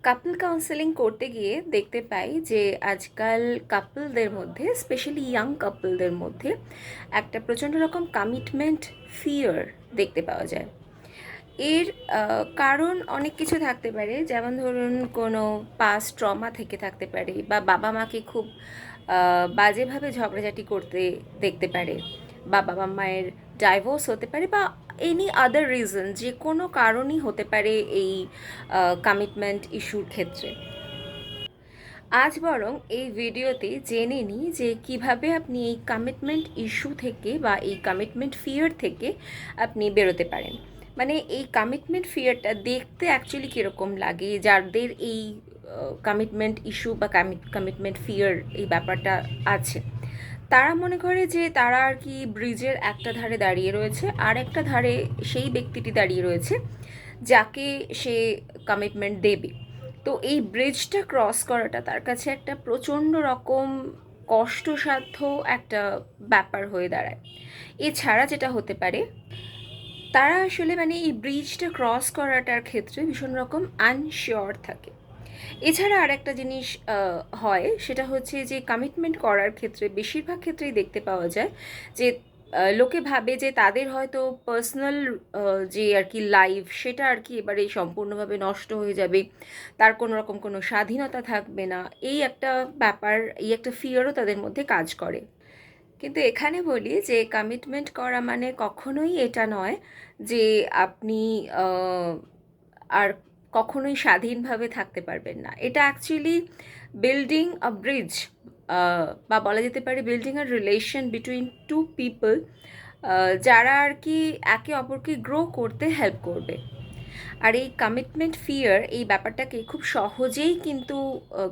কাপল counselling করতে গিয়ে দেখতে পাই যে আজকাল কাপলদের মধ্যে, স্পেশালি ইয়াং কাপলদের মধ্যে একটা প্রচণ্ড রকম কমিটমেন্ট ফিয়ার দেখতে পাওয়া যায়। এর কারণ অনেক কিছু থাকতে পারে, যেমন ধরুন কোনো পাস্ট ট্রমা থেকে থাকতে পারে, বা বাবা মাকে খুব বাজেভাবে ঝগড়াঝাটি করতে দেখতে পারে, বা বাবা মায়ের ডাইভোর্স হতে পারে, বা এনি আদার রিজন, যে কোনো কারণই হতে পারে এই কমিটমেন্ট ইস্যুর ক্ষেত্রে। আজ বরং এই ভিডিওতে জেনে নিই যে কিভাবে আপনি এই কমিটমেন্ট ইস্যু থেকে বা এই কমিটমেন্ট ফিয়ার থেকে আপনি বেরোতে পারেন। মানে এই কমিটমেন্ট ফিয়ারটা দেখতে অ্যাকচুয়ালি কীরকম লাগে, যাদের এই কমিটমেন্ট ইস্যু বা কমিটমেন্ট ফিয়ার এই ব্যাপারটা আছে, তারা মনে করে যে তারা আর কি ব্রিজের একটা ধারে দাঁড়িয়ে রয়েছে, আর একটা ধারে সেই ব্যক্তিটি দাঁড়িয়ে রয়েছে যাকে সে কমিটমেন্ট দেবে। তো এই ব্রিজটা ক্রস করাটা তার কাছে একটা প্রচণ্ড রকম কষ্টসাধ্য একটা ব্যাপার হয়ে দাঁড়ায়। এছাড়া যেটা হতে পারে, তারা আসলে মানে এই ব্রিজটা ক্রস করাটার ক্ষেত্রে ভীষণ রকম আনশিওর থাকে। এছাড়া আর একটা জিনিস হয়, সেটা হচ্ছে যে কমিটমেন্ট করার ক্ষেত্রে বেশিরভাগ ক্ষেত্রেই দেখতে পাওয়া যায় যে লোকে ভাবে যে তাদের হয়তো পার্সোনাল যে আর কি লাইফ, সেটা আর কি এবারে সম্পূর্ণভাবে নষ্ট হয়ে যাবে, তার কোনো রকম কোনো স্বাধীনতা থাকবে না, এই একটা ব্যাপার, এই একটা ফিয়ারও তাদের মধ্যে কাজ করে। কিন্তু এখানে বলি যে কমিটমেন্ট করা মানে কখনোই এটা নয় যে আপনি আহ, আর কখনোই স্বাধীনভাবে থাকতে পারবেন না। এটা অ্যাকচুয়ালি বিল্ডিং আ ব্রিজ, বা বলা যেতে পারে building a relation between two people, যারা আর কি একে অপরকে গ্রো করতে হেল্প করবে। আর এই কমিটমেন্ট ফিয়ার এই ব্যাপারটাকে খুব সহজেই কিন্তু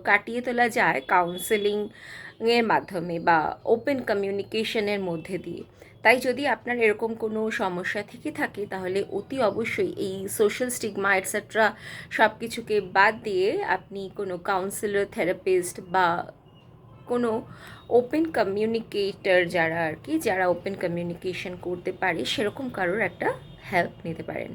কাটিয়ে তোলা যায় কাউন্সেলিং এর মাধ্যমে বা ওপেন কমিউনিকেশনের মধ্যে দিয়ে। তাই যদি আপনার এরকম কোনো সমস্যা থেকে থাকে, তাহলে অতি অবশ্যই এই সোশ্যাল স্টিগমা এটসেট্রা সব কিছুকে বাদ দিয়ে আপনি কোনো কাউন্সিলর, থেরাপিস্ট বা কোনো ওপেন কমিউনিকেটর, যারা আর কি যারা ওপেন কমিউনিকেশন করতে পারে, সেরকম কারোর একটা হেল্প নিতে পারেন।